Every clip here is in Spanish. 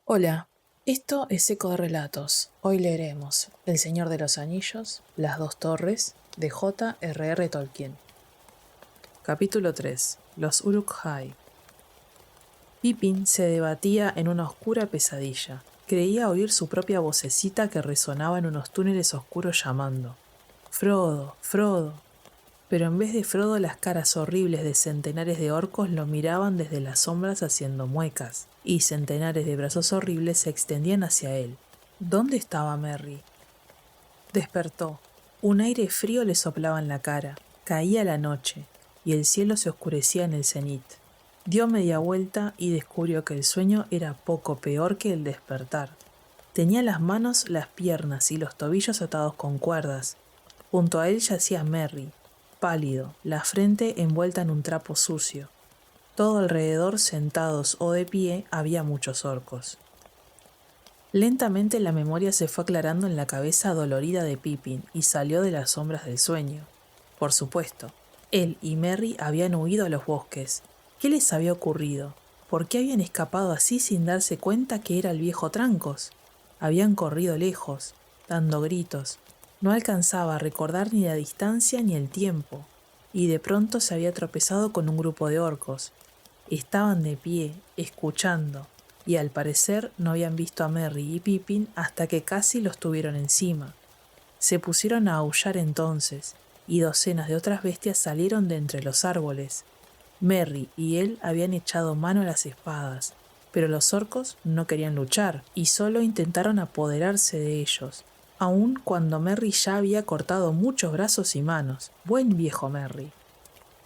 Hola, esto es Eco de Relatos. Hoy leeremos El Señor de los Anillos, Las Dos Torres, de J.R.R. Tolkien. Capítulo 3. Los Uruk-hai. Pippin se debatía en una oscura pesadilla. Creía oír su propia vocecita que resonaba en unos túneles oscuros llamando: «Frodo, Frodo». Pero en vez de Frodo, las caras horribles de centenares de orcos lo miraban desde las sombras haciendo muecas, y centenares de brazos horribles se extendían hacia él. ¿Dónde estaba Merry? Despertó. Un aire frío le soplaba en la cara. Caía la noche, y el cielo se oscurecía en el cenit. Dio media vuelta y descubrió que el sueño era poco peor que el despertar. Tenía las manos, las piernas y los tobillos atados con cuerdas. Junto a él yacía Merry, pálido, la frente envuelta en un trapo sucio. Todo alrededor, sentados o de pie, había muchos orcos. Lentamente la memoria se fue aclarando en la cabeza dolorida de Pippin y salió de las sombras del sueño. Por supuesto, él y Merry habían huido a los bosques. ¿Qué les había ocurrido? ¿Por qué habían escapado así sin darse cuenta que era el viejo Trancos? Habían corrido lejos, dando gritos. No alcanzaba a recordar ni la distancia ni el tiempo, y de pronto se había tropezado con un grupo de orcos. Estaban de pie, escuchando, y al parecer no habían visto a Merry y Pippin hasta que casi los tuvieron encima. Se pusieron a aullar entonces, y docenas de otras bestias salieron de entre los árboles. Merry y él habían echado mano a las espadas, pero los orcos no querían luchar, y solo intentaron apoderarse de ellos, aun cuando Merry ya había cortado muchos brazos y manos. Buen viejo Merry.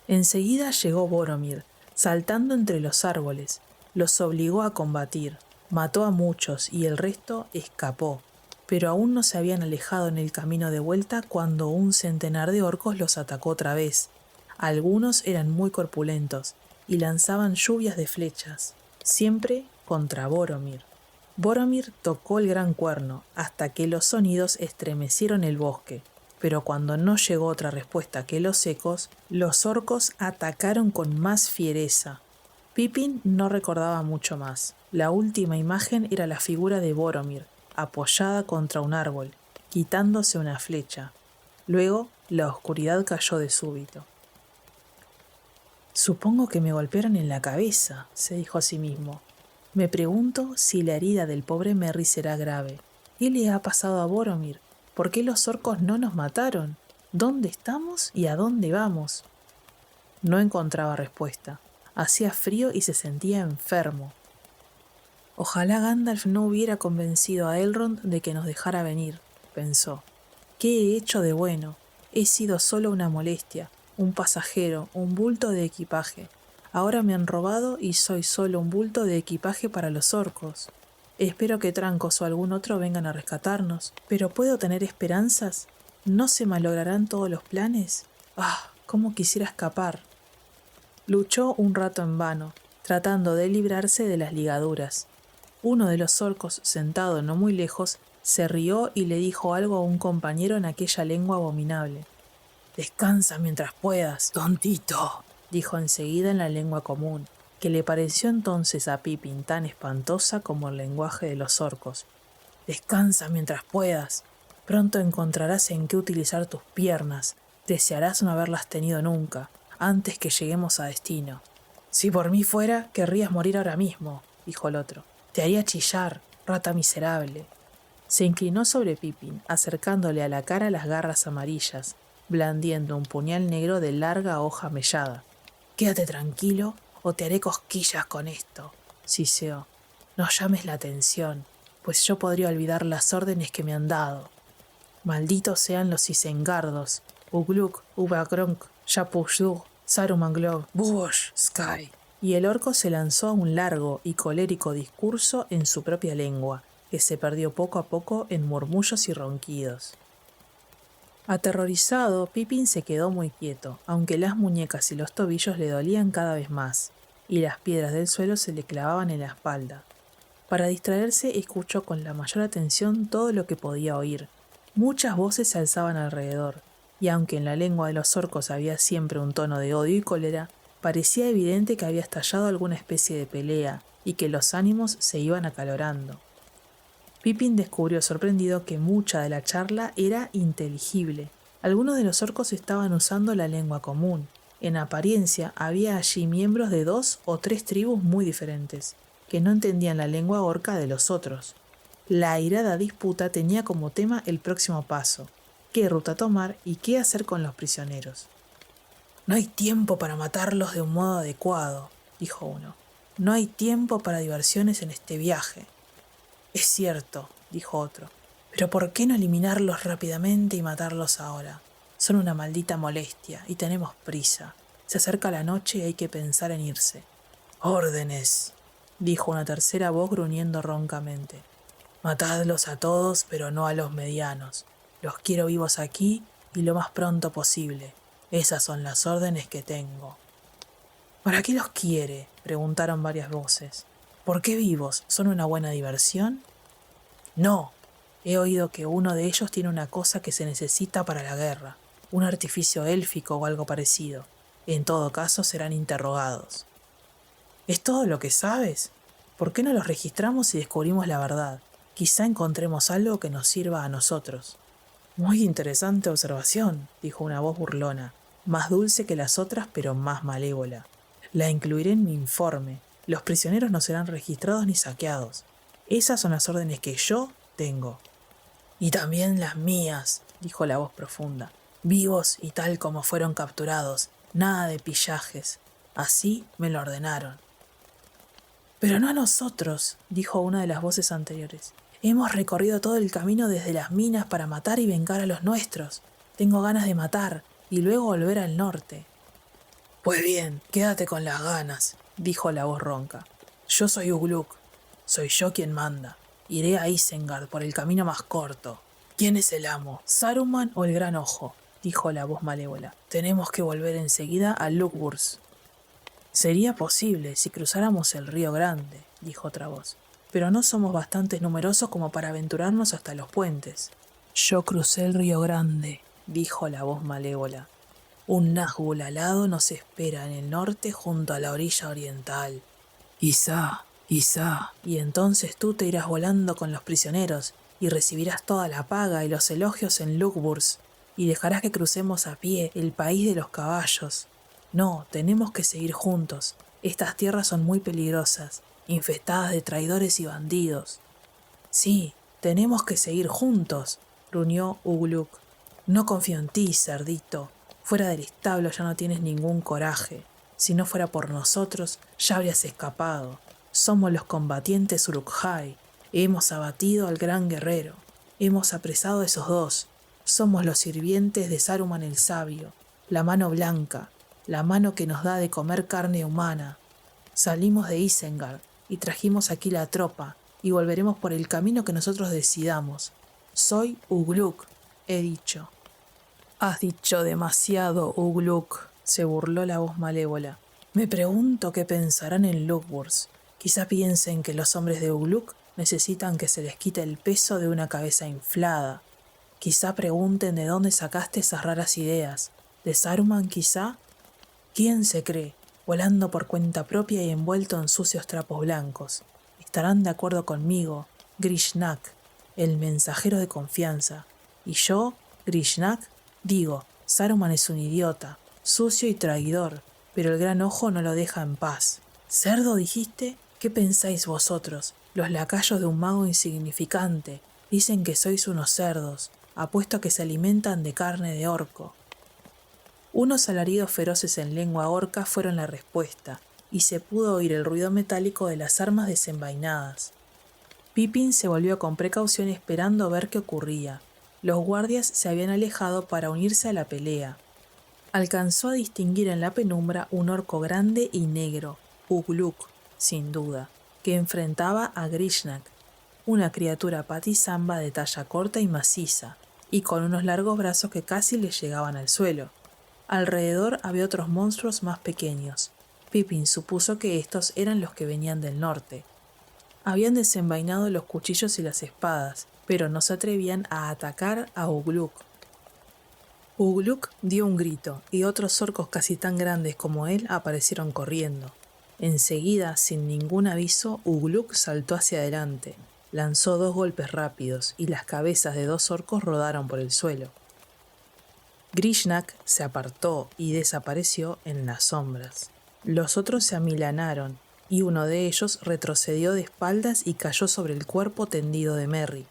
Enseguida llegó Boromir, saltando entre los árboles. Los obligó a combatir, mató a muchos y el resto escapó, pero aún no se habían alejado en el camino de vuelta cuando un centenar de orcos los atacó otra vez. Algunos eran muy corpulentos y lanzaban lluvias de flechas, siempre contra Boromir. Boromir tocó el gran cuerno hasta que los sonidos estremecieron el bosque, pero cuando no llegó otra respuesta que los ecos, los orcos atacaron con más fiereza. Pippin no recordaba mucho más. La última imagen era la figura de Boromir, apoyada contra un árbol, quitándose una flecha. Luego, la oscuridad cayó de súbito. «Supongo que me golpearon en la cabeza», se dijo a sí mismo. «Me pregunto si la herida del pobre Merry será grave. ¿Qué le ha pasado a Boromir? ¿Por qué los orcos no nos mataron? ¿Dónde estamos y a dónde vamos?» No encontraba respuesta. Hacía frío y se sentía enfermo. «Ojalá Gandalf no hubiera convencido a Elrond de que nos dejara venir», pensó. «¿Qué he hecho de bueno? He sido solo una molestia, un pasajero, un bulto de equipaje. Ahora me han robado y soy solo un bulto de equipaje para los orcos. Espero que Trancos o algún otro vengan a rescatarnos. ¿Pero puedo tener esperanzas? ¿No se malograrán todos los planes? ¡Ah! ¡Cómo quisiera escapar!». Luchó un rato en vano, tratando de librarse de las ligaduras. Uno de los orcos, sentado no muy lejos, se rió y le dijo algo a un compañero en aquella lengua abominable. «Descansa mientras puedas, tontito», dijo enseguida en la lengua común, que le pareció entonces a Pippin tan espantosa como el lenguaje de los orcos. «Descansa mientras puedas. Pronto encontrarás en qué utilizar tus piernas. Desearás no haberlas tenido nunca, antes que lleguemos a destino». «Si por mí fuera, querrías morir ahora mismo», dijo el otro. «Te haría chillar, rata miserable». Se inclinó sobre Pippin, acercándole a la cara las garras amarillas, blandiendo un puñal negro de larga hoja mellada. «Quédate tranquilo o te haré cosquillas con esto», siseó. «No llames la atención, pues yo podría olvidar las órdenes que me han dado. Malditos sean los isengardos, Ugluk, Ubagronk, Shapushdug, Sarumanglog, Bush, Sky». Y el orco se lanzó a un largo y colérico discurso en su propia lengua, que se perdió poco a poco en murmullos y ronquidos. Aterrorizado, Pippin se quedó muy quieto, aunque las muñecas y los tobillos le dolían cada vez más, y las piedras del suelo se le clavaban en la espalda. Para distraerse, escuchó con la mayor atención todo lo que podía oír. Muchas voces se alzaban alrededor, y aunque en la lengua de los orcos había siempre un tono de odio y cólera, Parecía evidente que había estallado alguna especie de pelea y que los ánimos se iban acalorando. Pippin descubrió sorprendido que mucha de la charla era inteligible. Algunos de los orcos estaban usando la lengua común. En apariencia había allí miembros de 2 o 3 tribus muy diferentes, que no entendían la lengua orca de los otros. La airada disputa tenía como tema el próximo paso, qué ruta tomar y qué hacer con los prisioneros. «No hay tiempo para matarlos de un modo adecuado», dijo uno. «No hay tiempo para diversiones en este viaje». «Es cierto», dijo otro, «pero ¿por qué no eliminarlos rápidamente y matarlos ahora? Son una maldita molestia y tenemos prisa. Se acerca la noche y hay que pensar en irse». «Órdenes», dijo una tercera voz gruñendo roncamente. «Matadlos a todos, pero no a los medianos. Los quiero vivos aquí y lo más pronto posible. Esas son las órdenes que tengo». «¿Para qué los quiere?», preguntaron varias voces. «¿Por qué vivos? ¿Son una buena diversión?» «No, he oído que uno de ellos tiene una cosa que se necesita para la guerra, un artificio élfico o algo parecido. En todo caso serán interrogados». «¿Es todo lo que sabes? ¿Por qué no los registramos y descubrimos la verdad? Quizá encontremos algo que nos sirva a nosotros». «Muy interesante observación», dijo una voz burlona, más dulce que las otras pero más malévola. «La incluiré en mi informe. Los prisioneros no serán registrados ni saqueados. Esas son las órdenes que yo tengo». «Y también las mías», dijo la voz profunda. «Vivos y tal como fueron capturados. Nada de pillajes. Así me lo ordenaron». «Pero no a nosotros», dijo una de las voces anteriores. «Hemos recorrido todo el camino desde las minas para matar y vengar a los nuestros. Tengo ganas de matar y luego volver al norte». «Pues bien, quédate con las ganas», dijo la voz ronca. «Yo soy Ugluk. Soy yo quien manda. Iré a Isengard por el camino más corto». «¿Quién es el amo, Saruman o el Gran Ojo?», dijo la voz malévola. «Tenemos que volver enseguida a Lukeburs». «Sería posible si cruzáramos el río Grande», dijo otra voz. «Pero no somos bastante numerosos como para aventurarnos hasta los puentes». «Yo crucé el río Grande», dijo la voz malévola. «Un Nazgûl alado nos espera en el norte junto a la orilla oriental». «Quizá, y entonces tú te irás volando con los prisioneros y recibirás toda la paga y los elogios en Lukeburs y dejarás que crucemos a pie el país de los caballos. No, tenemos que seguir juntos. Estas tierras son muy peligrosas, infestadas de traidores y bandidos». «Sí, tenemos que seguir juntos», gruñó Ugluk. «No confío en ti, cerdito. Fuera del establo ya no tienes ningún coraje. Si no fuera por nosotros, ya habrías escapado. Somos los combatientes Uruk-hai. Hemos abatido al gran guerrero. Hemos apresado a esos 2. Somos los sirvientes de Saruman el Sabio, la mano blanca, la mano que nos da de comer carne humana. Salimos de Isengard y trajimos aquí la tropa y volveremos por el camino que nosotros decidamos. Soy Ugluk, he dicho». «Has dicho demasiado, Ugluk», se burló la voz malévola. «Me pregunto qué pensarán en Lukeburs. Quizá piensen que los hombres de Ugluk necesitan que se les quite el peso de una cabeza inflada. Quizá pregunten de dónde sacaste esas raras ideas. ¿De Saruman quizá? ¿Quién se cree, volando por cuenta propia y envuelto en sucios trapos blancos? Estarán de acuerdo conmigo, Grishnak, el mensajero de confianza. Y yo, Grishnak, digo, Saruman es un idiota, sucio y traidor, pero el Gran Ojo no lo deja en paz». «¿Cerdo dijiste? ¿Qué pensáis vosotros, los lacayos de un mago insignificante? Dicen que sois unos cerdos, apuesto a que se alimentan de carne de orco». Unos alaridos feroces en lengua orca fueron la respuesta, y se pudo oír el ruido metálico de las armas desenvainadas. Pippin se volvió con precaución esperando ver qué ocurría. Los guardias se habían alejado para unirse a la pelea. Alcanzó a distinguir en la penumbra un orco grande y negro, Ugluk, sin duda, que enfrentaba a Grishnak, una criatura patizamba de talla corta y maciza, y con unos largos brazos que casi le llegaban al suelo. Alrededor había otros monstruos más pequeños. Pippin supuso que estos eran los que venían del norte. Habían desenvainado los cuchillos y las espadas, pero no se atrevían a atacar a Ugluk. Ugluk dio un grito y otros orcos casi tan grandes como él aparecieron corriendo. Enseguida, sin ningún aviso, Ugluk saltó hacia adelante, lanzó 2 golpes rápidos y las cabezas de 2 orcos rodaron por el suelo. Grishnak se apartó y desapareció en las sombras. Los otros se amilanaron y uno de ellos retrocedió de espaldas y cayó sobre el cuerpo tendido de Merry.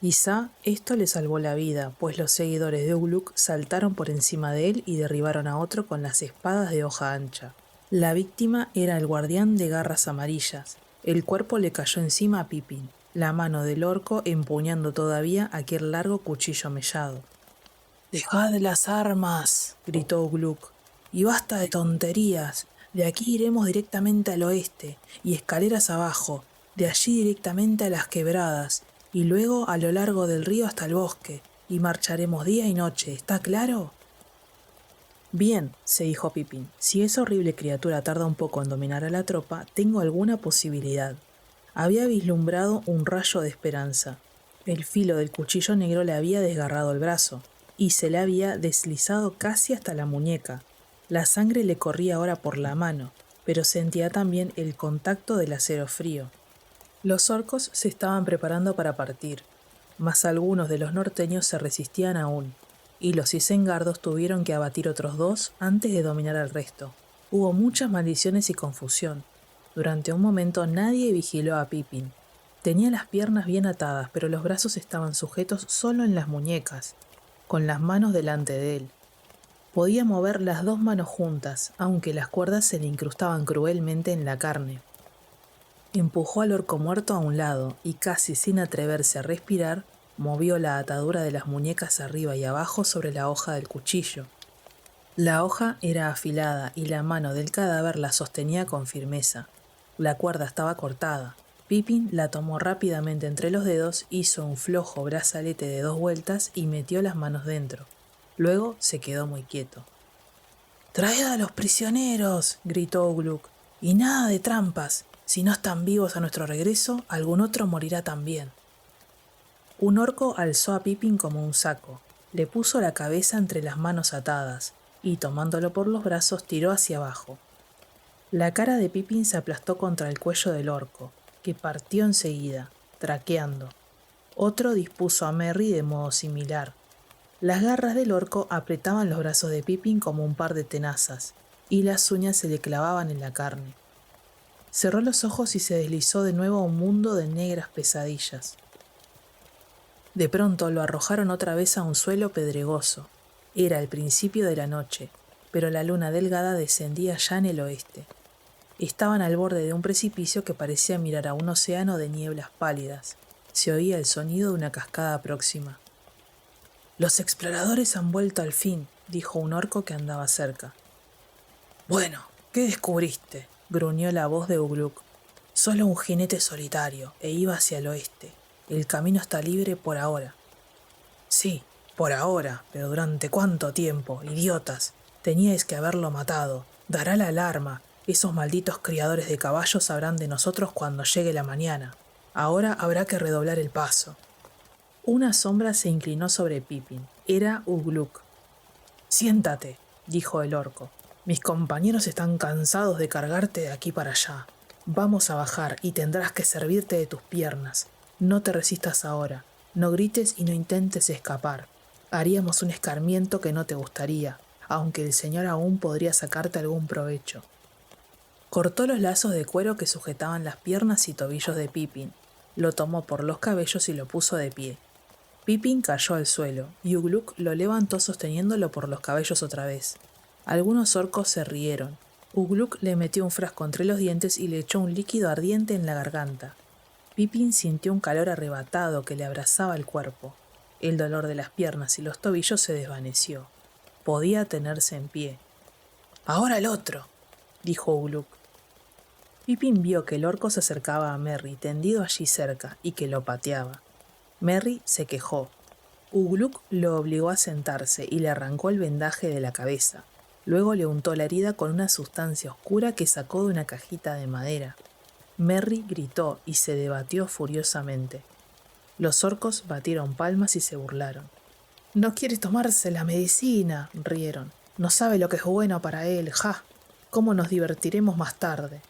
Quizá esto le salvó la vida, pues los seguidores de Ugluk saltaron por encima de él y derribaron a otro con las espadas de hoja ancha. La víctima era el guardián de garras amarillas. El cuerpo le cayó encima a Pippin, la mano del orco empuñando todavía aquel largo cuchillo mellado. «¡Dejad las armas!», gritó Ugluk, «y basta de tonterías. De aquí iremos directamente al oeste, y escaleras abajo, de allí directamente a las quebradas, y luego a lo largo del río hasta el bosque, y marcharemos día y noche, ¿está claro?». «Bien», se dijo Pippin, «si esa horrible criatura tarda un poco en dominar a la tropa, tengo alguna posibilidad». Había vislumbrado un rayo de esperanza. El filo del cuchillo negro le había desgarrado el brazo, y se le había deslizado casi hasta la muñeca. La sangre le corría ahora por la mano, pero sentía también el contacto del acero frío. Los orcos se estaban preparando para partir, mas algunos de los norteños se resistían aún, y los isengardos tuvieron que abatir otros 2 antes de dominar al resto. Hubo muchas maldiciones y confusión. Durante un momento nadie vigiló a Pippin. Tenía las piernas bien atadas, pero los brazos estaban sujetos solo en las muñecas, con las manos delante de él. Podía mover las 2 manos juntas, aunque las cuerdas se le incrustaban cruelmente en la carne. Empujó al orco muerto a un lado y, casi sin atreverse a respirar, movió la atadura de las muñecas arriba y abajo sobre la hoja del cuchillo. La hoja era afilada y la mano del cadáver la sostenía con firmeza. La cuerda estaba cortada. Pippin la tomó rápidamente entre los dedos, hizo un flojo brazalete de 2 vueltas y metió las manos dentro. Luego se quedó muy quieto. «¡Traed a los prisioneros!», gritó Ugluk, «y nada de trampas. Si no están vivos a nuestro regreso, algún otro morirá también». Un orco alzó a Pippin como un saco, le puso la cabeza entre las manos atadas y, tomándolo por los brazos, tiró hacia abajo. La cara de Pippin se aplastó contra el cuello del orco, que partió enseguida, traqueando. Otro dispuso a Merry de modo similar. Las garras del orco apretaban los brazos de Pippin como un par de tenazas, y las uñas se le clavaban en la carne. Cerró los ojos y se deslizó de nuevo a un mundo de negras pesadillas. De pronto lo arrojaron otra vez a un suelo pedregoso. Era el principio de la noche, pero la luna delgada descendía ya en el oeste. Estaban al borde de un precipicio que parecía mirar a un océano de nieblas pálidas. Se oía el sonido de una cascada próxima. «Los exploradores han vuelto al fin», dijo un orco que andaba cerca. «Bueno, ¿qué descubriste?», gruñó la voz de Ugluk. «Solo un jinete solitario, e iba hacia el oeste. El camino está libre por ahora». «Sí, por ahora, pero ¿durante cuánto tiempo, idiotas? Teníais que haberlo matado. Dará la alarma. Esos malditos criadores de caballos sabrán de nosotros cuando llegue la mañana. Ahora habrá que redoblar el paso». Una sombra se inclinó sobre Pippin. Era Ugluk. «Siéntate», dijo el orco. «Mis compañeros están cansados de cargarte de aquí para allá. Vamos a bajar y tendrás que servirte de tus piernas. No te resistas ahora. No grites y no intentes escapar. Haríamos un escarmiento que no te gustaría, aunque el señor aún podría sacarte algún provecho». Cortó los lazos de cuero que sujetaban las piernas y tobillos de Pippin. Lo tomó por los cabellos y lo puso de pie. Pippin cayó al suelo, y Ugluk lo levantó sosteniéndolo por los cabellos otra vez. Algunos orcos se rieron. Ugluk le metió un frasco entre los dientes y le echó un líquido ardiente en la garganta. Pippin sintió un calor arrebatado que le abrazaba el cuerpo. El dolor de las piernas y los tobillos se desvaneció. Podía tenerse en pie. «Ahora el otro», dijo Ugluk. Pippin vio que el orco se acercaba a Merry, tendido allí cerca, y que lo pateaba. Merry se quejó. Ugluk lo obligó a sentarse y le arrancó el vendaje de la cabeza. Luego le untó la herida con una sustancia oscura que sacó de una cajita de madera. Merry gritó y se debatió furiosamente. Los orcos batieron palmas y se burlaron. No quiere tomarse la medicina, rieron. No sabe lo que es bueno para él, ja. ¿Cómo nos divertiremos más tarde?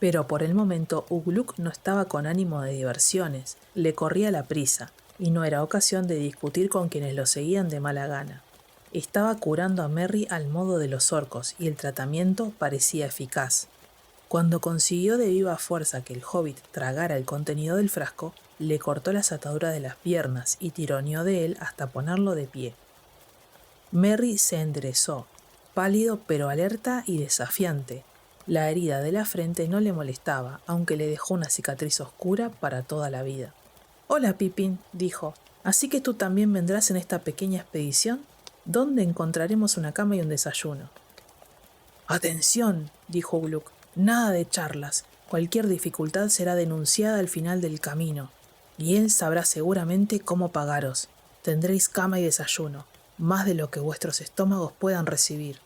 Pero por el momento Ugluk no estaba con ánimo de diversiones, le corría la prisa, y no era ocasión de discutir con quienes lo seguían de mala gana. Estaba curando a Merry al modo de los orcos, y el tratamiento parecía eficaz. Cuando consiguió de viva fuerza que el hobbit tragara el contenido del frasco, le cortó las ataduras de las piernas y tironeó de él hasta ponerlo de pie. Merry se enderezó, pálido pero alerta y desafiante. La herida de la frente no le molestaba, aunque le dejó una cicatriz oscura para toda la vida. «Hola, Pippin», dijo, «¿así que tú también vendrás en esta pequeña expedición? ¿Dónde encontraremos una cama y un desayuno?» «Atención», dijo Gluck, «nada de charlas. Cualquier dificultad será denunciada al final del camino, y él sabrá seguramente cómo pagaros. Tendréis cama y desayuno, más de lo que vuestros estómagos puedan recibir».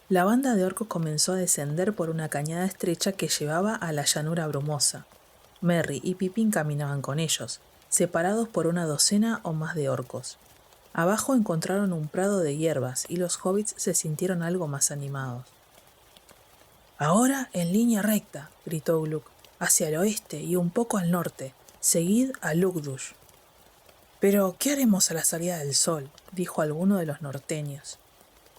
La banda de orcos comenzó a descender por una cañada estrecha que llevaba a la llanura brumosa. Merry y Pippin caminaban con ellos, separados por una docena o más de orcos. Abajo encontraron un prado de hierbas y los hobbits se sintieron algo más animados. «Ahora en línea recta», gritó Gluck, «hacia el oeste y un poco al norte. Seguid a Lugdush». «¿Pero qué haremos a la salida del sol?», dijo alguno de los norteños.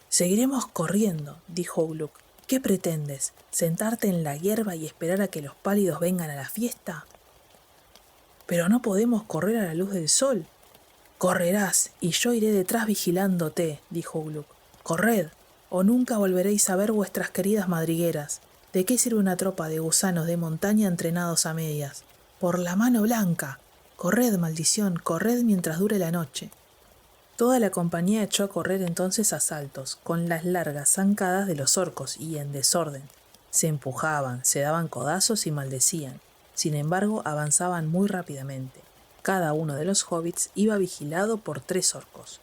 «Seguiremos corriendo», dijo Gluck. «¿Qué pretendes? ¿Sentarte en la hierba y esperar a que los pálidos vengan a la fiesta?» «Pero no podemos correr a la luz del sol». «Correrás, y yo iré detrás vigilándote», dijo Gluck. «Corred, o nunca volveréis a ver vuestras queridas madrigueras. ¿De qué sirve una tropa de gusanos de montaña entrenados a medias? ¡Por la mano blanca! Corred, maldición, corred mientras dure la noche». Toda la compañía echó a correr entonces a saltos, con las largas zancadas de los orcos y en desorden. Se empujaban, se daban codazos y maldecían. Sin embargo, avanzaban muy rápidamente. Cada uno de los hobbits iba vigilado por 3 orcos.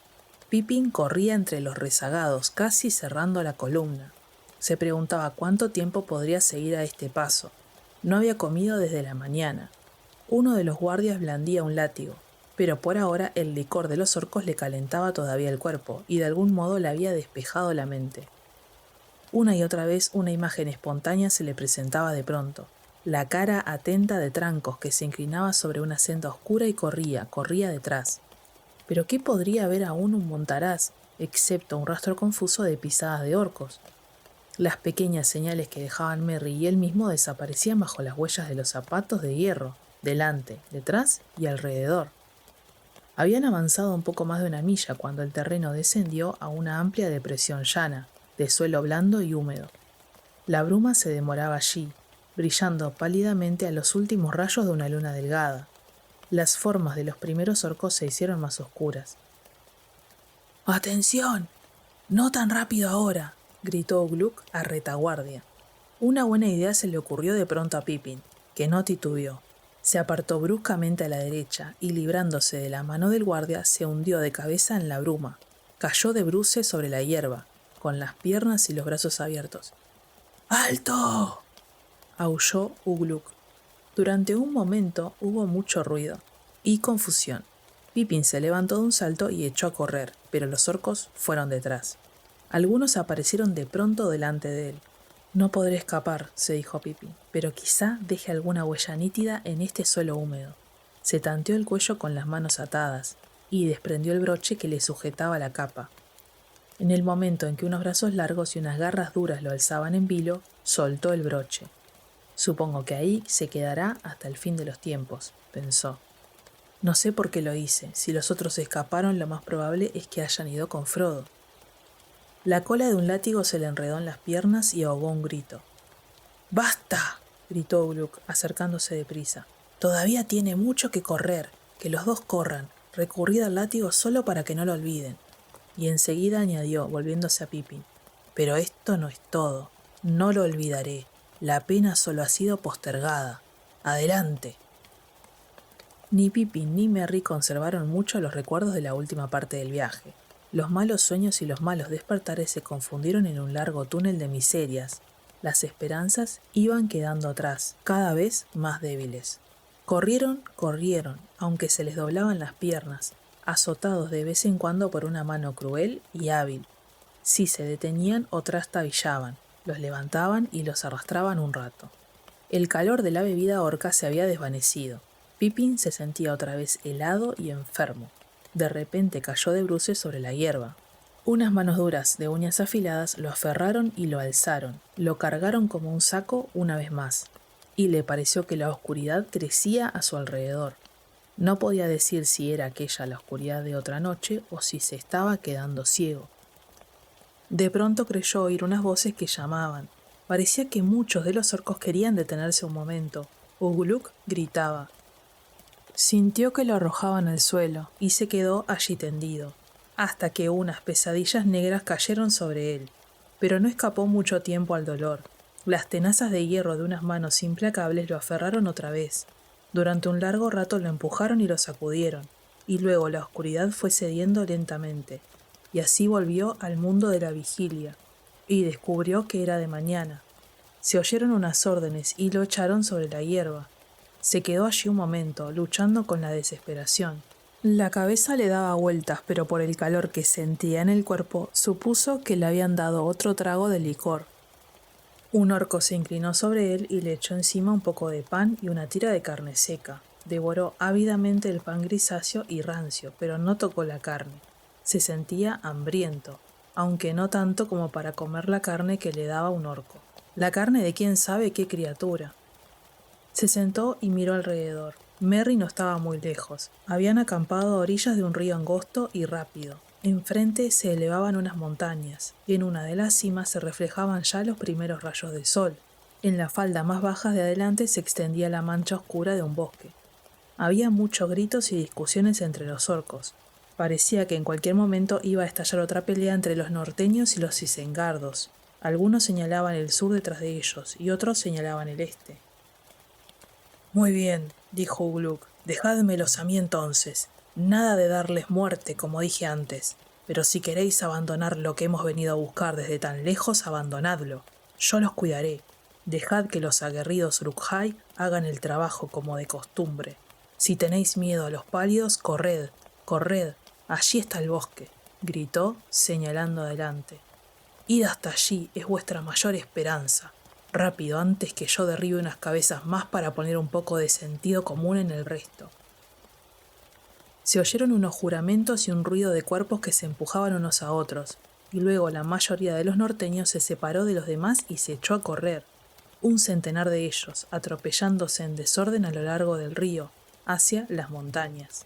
Pippin corría entre los rezagados, casi cerrando la columna. Se preguntaba cuánto tiempo podría seguir a este paso. No había comido desde la mañana. Uno de los guardias blandía un látigo, pero por ahora el licor de los orcos le calentaba todavía el cuerpo y de algún modo le había despejado la mente. Una y otra vez una imagen espontánea se le presentaba de pronto. La cara atenta de Trancos que se inclinaba sobre una senda oscura y corría detrás. Pero ¿qué podría haber aún un montaraz, excepto un rastro confuso de pisadas de orcos? Las pequeñas señales que dejaban Merry y él mismo desaparecían bajo las huellas de los zapatos de hierro, delante, detrás y alrededor. Habían avanzado un poco más de una milla cuando el terreno descendió a una amplia depresión llana, de suelo blando y húmedo. La bruma se demoraba allí, brillando pálidamente a los últimos rayos de una luna delgada. Las formas de los primeros orcos se hicieron más oscuras. «¡Atención! ¡No tan rápido ahora!», gritó Gluck a retaguardia. Una buena idea se le ocurrió de pronto a Pippin, que no titubeó. Se apartó bruscamente a la derecha y, librándose de la mano del guardia, se hundió de cabeza en la bruma. Cayó de bruces sobre la hierba, con las piernas y los brazos abiertos. «¡Alto!», aulló Ugluk. Durante un momento hubo mucho ruido y confusión. Pippin se levantó de un salto y echó a correr, pero los orcos fueron detrás. Algunos aparecieron de pronto delante de él. «No podré escapar», se dijo Pippin, «pero quizá deje alguna huella nítida en este suelo húmedo». Se tanteó el cuello con las manos atadas y desprendió el broche que le sujetaba la capa. En el momento en que unos brazos largos y unas garras duras lo alzaban en vilo, soltó el broche. «Supongo que ahí se quedará hasta el fin de los tiempos», pensó. «No sé por qué lo hice. Si los otros escaparon, lo más probable es que hayan ido con Frodo». La cola de un látigo se le enredó en las piernas y ahogó un grito. «¡Basta!», gritó Gluck, acercándose deprisa. «Todavía tiene mucho que correr. Que los dos corran. Recurrid al látigo solo para que no lo olviden». Y enseguida añadió, volviéndose a Pippin: «Pero esto no es todo. No lo olvidaré. La pena solo ha sido postergada. ¡Adelante!». Ni Pippin ni Merry conservaron mucho los recuerdos de la última parte del viaje. Los malos sueños y los malos despertares se confundieron en un largo túnel de miserias. Las esperanzas iban quedando atrás, cada vez más débiles. Corrieron, aunque se les doblaban las piernas, azotados de vez en cuando por una mano cruel y hábil. Si se detenían o trastabillaban, los levantaban y los arrastraban un rato. El calor de la bebida orca se había desvanecido. Pippin se sentía otra vez helado y enfermo. De repente cayó de bruces sobre la hierba. Unas manos duras de uñas afiladas lo aferraron y lo alzaron, lo cargaron como un saco una vez más, y le pareció que la oscuridad crecía a su alrededor. No podía decir si era aquella la oscuridad de otra noche o si se estaba quedando ciego. De pronto creyó oír unas voces que llamaban. Parecía que muchos de los orcos querían detenerse un momento. Uguluk gritaba. Sintió que lo arrojaban al suelo y se quedó allí tendido, hasta que unas pesadillas negras cayeron sobre él. Pero no escapó mucho tiempo al dolor. Las tenazas de hierro de unas manos implacables lo aferraron otra vez. Durante un largo rato lo empujaron y lo sacudieron, y luego la oscuridad fue cediendo lentamente, y así volvió al mundo de la vigilia, y descubrió que era de mañana. Se oyeron unas órdenes y lo echaron sobre la hierba. Se quedó allí un momento, luchando con la desesperación. La cabeza le daba vueltas, pero por el calor que sentía en el cuerpo, supuso que le habían dado otro trago de licor. Un orco se inclinó sobre él y le echó encima un poco de pan y una tira de carne seca. Devoró ávidamente el pan grisáceo y rancio, pero no tocó la carne. Se sentía hambriento, aunque no tanto como para comer la carne que le daba un orco. La carne de quién sabe qué criatura. Se sentó y miró alrededor. Merry no estaba muy lejos. Habían acampado a orillas de un río angosto y rápido. Enfrente se elevaban unas montañas. En una de las cimas se reflejaban ya los primeros rayos de sol. En la falda más baja de adelante se extendía la mancha oscura de un bosque. Había muchos gritos y discusiones entre los orcos. Parecía que en cualquier momento iba a estallar otra pelea entre los norteños y los isengardos. Algunos señalaban el sur detrás de ellos y otros señalaban el este. «Muy bien», dijo Ugluk, «dejádmelos a mí entonces. Nada de darles muerte, como dije antes. Pero si queréis abandonar lo que hemos venido a buscar desde tan lejos, abandonadlo. Yo los cuidaré. Dejad que los aguerridos Uruk-hai hagan el trabajo como de costumbre. Si tenéis miedo a los pálidos, corred, corred. Allí está el bosque», gritó, señalando adelante. «Id hasta allí, es vuestra mayor esperanza. Rápido, antes que yo derribe unas cabezas más para poner un poco de sentido común en el resto». Se oyeron unos juramentos y un ruido de cuerpos que se empujaban unos a otros, y luego la mayoría de los norteños se separó de los demás y se echó a correr. Un centenar de ellos, atropellándose en desorden a lo largo del río, hacia las montañas.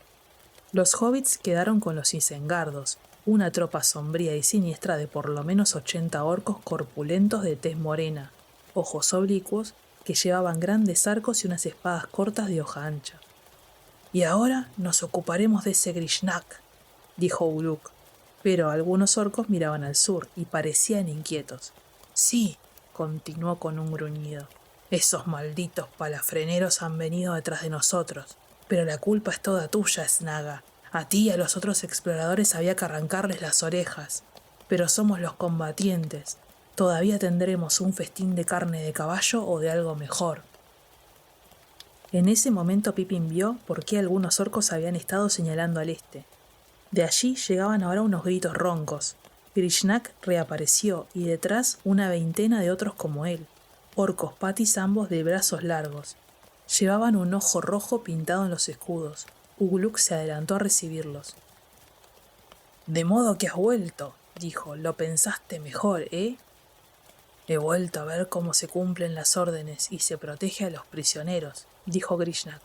Los hobbits quedaron con los isengardos, una tropa sombría y siniestra de por lo menos 80 orcos corpulentos de tez morena, ojos oblicuos, que llevaban grandes arcos y unas espadas cortas de hoja ancha. «Y ahora nos ocuparemos de ese Grishnak», dijo Uluk, pero algunos orcos miraban al sur y parecían inquietos. «Sí», continuó con un gruñido, «esos malditos palafreneros han venido detrás de nosotros, pero la culpa es toda tuya, Snaga. A ti y a los otros exploradores había que arrancarles las orejas, pero somos los combatientes. Todavía tendremos un festín de carne de caballo o de algo mejor». En ese momento Pippin vio por qué algunos orcos habían estado señalando al este. De allí llegaban ahora unos gritos roncos. Grishnak reapareció y detrás una veintena de otros como él, orcos patis ambos de brazos largos. Llevaban un ojo rojo pintado en los escudos. Ugluk se adelantó a recibirlos. «De modo que has vuelto», dijo, «lo pensaste mejor, ¿eh?» «He vuelto a ver cómo se cumplen las órdenes y se protege a los prisioneros», dijo Grishnak.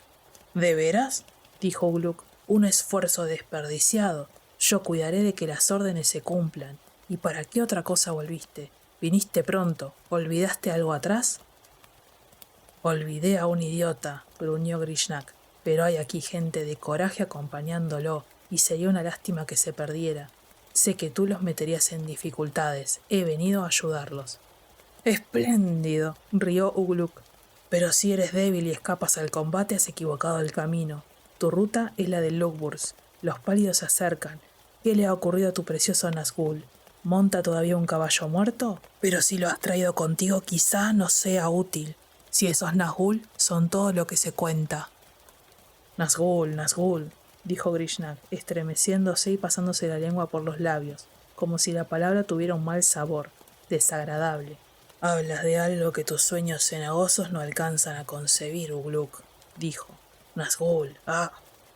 «¿De veras?», dijo Ugluk. «Un esfuerzo desperdiciado. Yo cuidaré de que las órdenes se cumplan. ¿Y para qué otra cosa volviste? Viniste pronto. ¿Olvidaste algo atrás?» «Olvidé a un idiota», gruñó Grishnak, «pero hay aquí gente de coraje acompañándolo y sería una lástima que se perdiera. Sé que tú los meterías en dificultades. He venido a ayudarlos». «Espléndido», rió Ugluk. «Pero si eres débil y escapas al combate, has equivocado el camino. Tu ruta es la de Lugburs. Los pálidos se acercan. ¿Qué le ha ocurrido a tu precioso Nazgûl? ¿Monta todavía un caballo muerto? Pero si lo has traído contigo, quizá no sea útil. Si esos Nazgûl son todo lo que se cuenta». «Nazgûl, Nazgûl», dijo Grishnak, estremeciéndose y pasándose la lengua por los labios, como si la palabra tuviera un mal sabor, desagradable. «Hablas de algo que tus sueños cenagosos no alcanzan a concebir, Ugluk», dijo. «Nazgûl,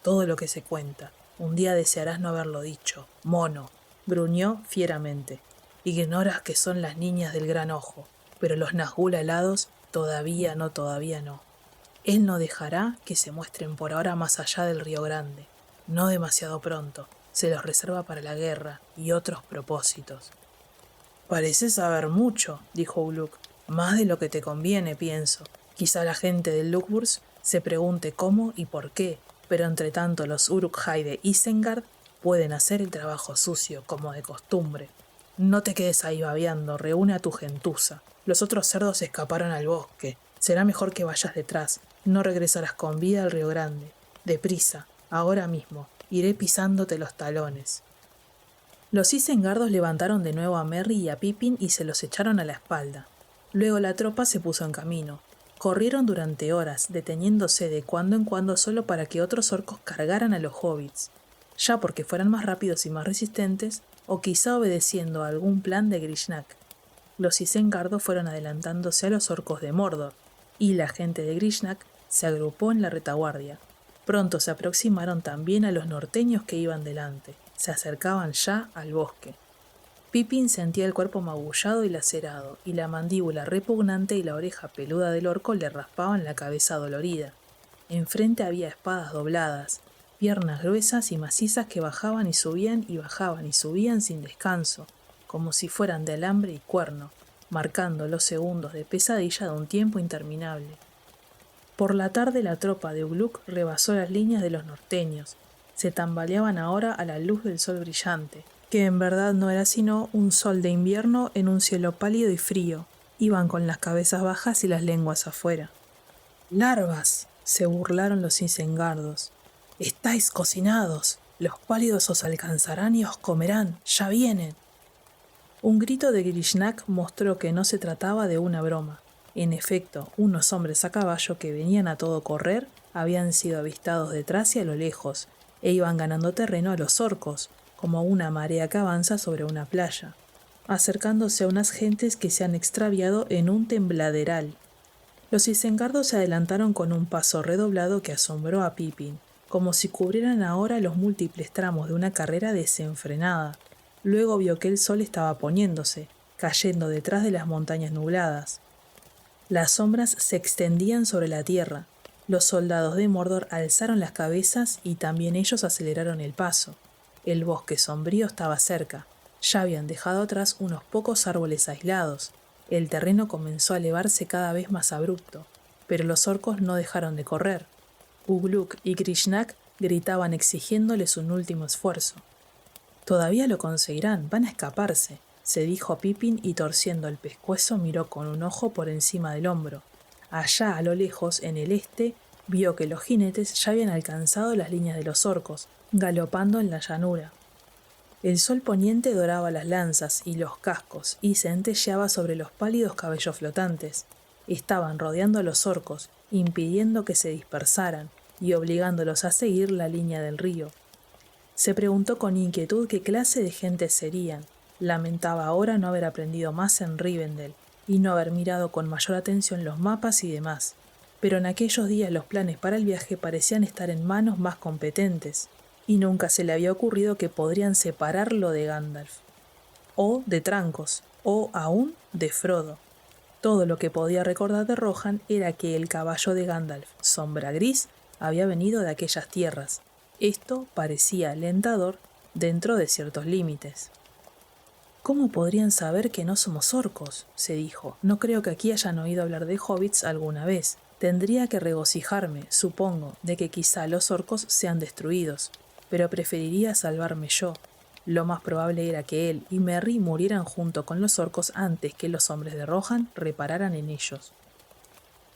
todo lo que se cuenta. Un día desearás no haberlo dicho. Mono», gruñó fieramente. «Ignoras que son las niñas del gran ojo, pero los Nazgûl alados todavía no. Él no dejará que se muestren por ahora más allá del Río Grande. No demasiado pronto. Se los reserva para la guerra y otros propósitos». «Pareces saber mucho», dijo Ugluk. «Más de lo que te conviene, pienso. Quizá la gente de Lugburs se pregunte cómo y por qué, pero entre tanto los Uruk-hai de Isengard pueden hacer el trabajo sucio, como de costumbre. No te quedes ahí babeando, reúne a tu gentuza. Los otros cerdos escaparon al bosque. Será mejor que vayas detrás. No regresarás con vida al Río Grande. Deprisa, ahora mismo. Iré pisándote los talones». Los Isengardos levantaron de nuevo a Merry y a Pippin y se los echaron a la espalda. Luego la tropa se puso en camino. Corrieron durante horas, deteniéndose de cuando en cuando solo para que otros orcos cargaran a los hobbits, ya porque fueran más rápidos y más resistentes, o quizá obedeciendo a algún plan de Grishnak. Los Isengardos fueron adelantándose a los orcos de Mordor, y la gente de Grishnak se agrupó en la retaguardia. Pronto se aproximaron también a los norteños que iban delante. Se acercaban ya al bosque. Pippin sentía el cuerpo magullado y lacerado, y la mandíbula repugnante y la oreja peluda del orco le raspaban la cabeza dolorida. Enfrente había espadas dobladas, piernas gruesas y macizas que bajaban y subían sin descanso, como si fueran de alambre y cuerno, marcando los segundos de pesadilla de un tiempo interminable. Por la tarde la tropa de Ugluk rebasó las líneas de los norteños. Se tambaleaban ahora a la luz del sol brillante, que en verdad no era sino un sol de invierno en un cielo pálido y frío. Iban con las cabezas bajas y las lenguas afuera. «¡Larvas!», se burlaron los Isengardos. «¡Estáis cocinados! Los pálidos os alcanzarán y os comerán. ¡Ya vienen!». Un grito de Grishnak mostró que no se trataba de una broma. En efecto, unos hombres a caballo que venían a todo correr habían sido avistados detrás y a lo lejos, e iban ganando terreno a los orcos, como una marea que avanza sobre una playa, acercándose a unas gentes que se han extraviado en un tembladeral. Los Isengardos se adelantaron con un paso redoblado que asombró a Pippin, como si cubrieran ahora los múltiples tramos de una carrera desenfrenada. Luego vio que el sol estaba poniéndose, cayendo detrás de las montañas nubladas. Las sombras se extendían sobre la tierra. Los soldados de Mordor alzaron las cabezas y también ellos aceleraron el paso. El bosque sombrío estaba cerca. Ya habían dejado atrás unos pocos árboles aislados. El terreno comenzó a elevarse cada vez más abrupto, pero los orcos no dejaron de correr. Ugluk y Grishnak gritaban exigiéndoles un último esfuerzo. «Todavía lo conseguirán, van a escaparse», se dijo a Pippin y torciendo el pescuezo miró con un ojo por encima del hombro. Allá a lo lejos, en el este, vio que los jinetes ya habían alcanzado las líneas de los orcos, galopando en la llanura. El sol poniente doraba las lanzas y los cascos y centelleaba sobre los pálidos cabellos flotantes. Estaban rodeando a los orcos, impidiendo que se dispersaran y obligándolos a seguir la línea del río. Se preguntó con inquietud qué clase de gente serían. Lamentaba ahora no haber aprendido más en Rivendell y no haber mirado con mayor atención los mapas y demás, pero en aquellos días los planes para el viaje parecían estar en manos más competentes, y nunca se le había ocurrido que podrían separarlo de Gandalf, o de Trancos, o aún de Frodo. Todo lo que podía recordar de Rohan era que el caballo de Gandalf, Sombra Gris, había venido de aquellas tierras. Esto parecía alentador dentro de ciertos límites. «¿Cómo podrían saber que no somos orcos?», se dijo. «No creo que aquí hayan oído hablar de hobbits alguna vez. Tendría que regocijarme, supongo, de que quizá los orcos sean destruidos, pero preferiría salvarme yo». Lo más probable era que él y Merry murieran junto con los orcos antes que los hombres de Rohan repararan en ellos.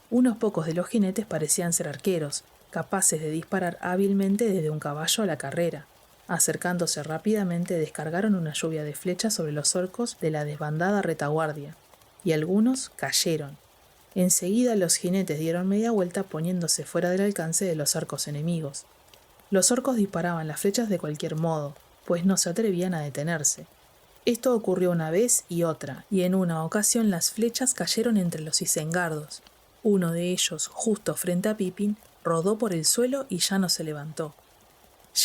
Unos pocos de los jinetes parecían ser arqueros, capaces de disparar hábilmente desde un caballo a la carrera. Acercándose rápidamente descargaron una lluvia de flechas sobre los orcos de la desbandada retaguardia, y algunos cayeron. Enseguida los jinetes dieron media vuelta poniéndose fuera del alcance de los arcos enemigos. Los orcos disparaban las flechas de cualquier modo, pues no se atrevían a detenerse. Esto ocurrió una vez y otra, y en una ocasión las flechas cayeron entre los isengardos. Uno de ellos, justo frente a Pippin, rodó por el suelo y ya no se levantó.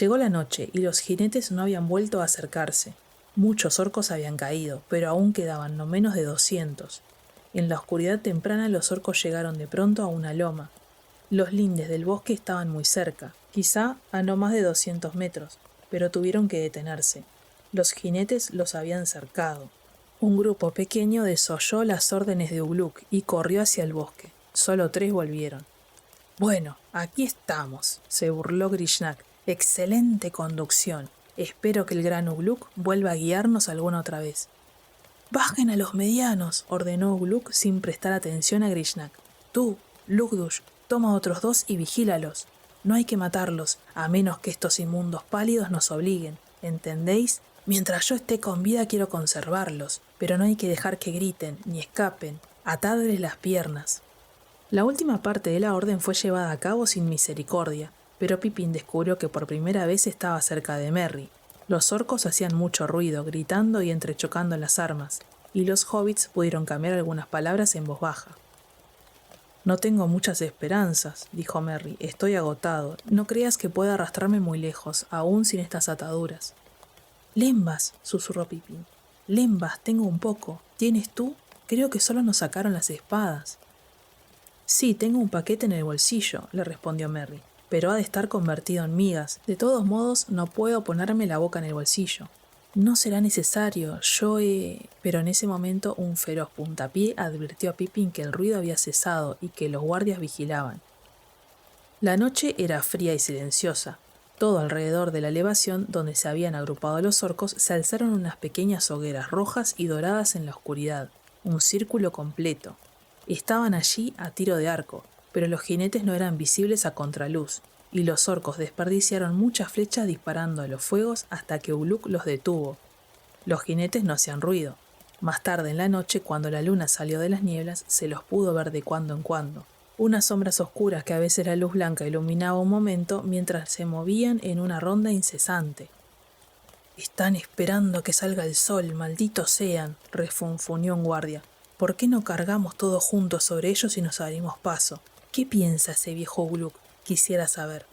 Llegó la noche y los jinetes no habían vuelto a acercarse. Muchos orcos habían caído, pero aún quedaban no menos de 200. En la oscuridad temprana los orcos llegaron de pronto a una loma. Los lindes del bosque estaban muy cerca, quizá a no más de 200 metros, pero tuvieron que detenerse. Los jinetes los habían cercado. Un grupo pequeño desoyó las órdenes de Ugluk y corrió hacia el bosque. Solo 3 volvieron. «Bueno, aquí estamos», se burló Grishnak. «Excelente conducción. Espero que el gran Ugluk vuelva a guiarnos alguna otra vez». «Bajen a los medianos», ordenó Ugluk sin prestar atención a Grishnak. «Tú, Lugdush, toma otros 2 y vigílalos. No hay que matarlos, a menos que estos inmundos pálidos nos obliguen. ¿Entendéis? Mientras yo esté con vida quiero conservarlos, pero no hay que dejar que griten ni escapen. Atadles las piernas». La última parte de la orden fue llevada a cabo sin misericordia, pero Pippin descubrió que por primera vez estaba cerca de Merry. Los orcos hacían mucho ruido, gritando y entrechocando las armas, y los hobbits pudieron cambiar algunas palabras en voz baja. «No tengo muchas esperanzas», dijo Merry. «Estoy agotado. No creas que pueda arrastrarme muy lejos, aún sin estas ataduras». «Lembas», susurró Pippin. «Lembas, tengo un poco. ¿Tienes tú? Creo que solo nos sacaron las espadas». «Sí, tengo un paquete en el bolsillo», le respondió Merry, «pero ha de estar convertido en migas. De todos modos, no puedo ponerme la boca en el bolsillo». «No será necesario, yo he...» Pero en ese momento un feroz puntapié advirtió a Pippin que el ruido había cesado y que los guardias vigilaban. La noche era fría y silenciosa. Todo alrededor de la elevación donde se habían agrupado los orcos se alzaron unas pequeñas hogueras rojas y doradas en la oscuridad, un círculo completo. Estaban allí a tiro de arco, pero los jinetes no eran visibles a contraluz, y los orcos desperdiciaron muchas flechas disparando a los fuegos hasta que Ugluk los detuvo. Los jinetes no hacían ruido. Más tarde en la noche, cuando la luna salió de las nieblas, se los pudo ver de cuando en cuando. Unas sombras oscuras que a veces la luz blanca iluminaba un momento mientras se movían en una ronda incesante. «Están esperando que salga el sol, malditos sean», refunfuñó un guardia. «¿Por qué no cargamos todos juntos sobre ellos y nos abrimos paso? ¿Qué piensa ese viejo Ugluk? Quisiera saber».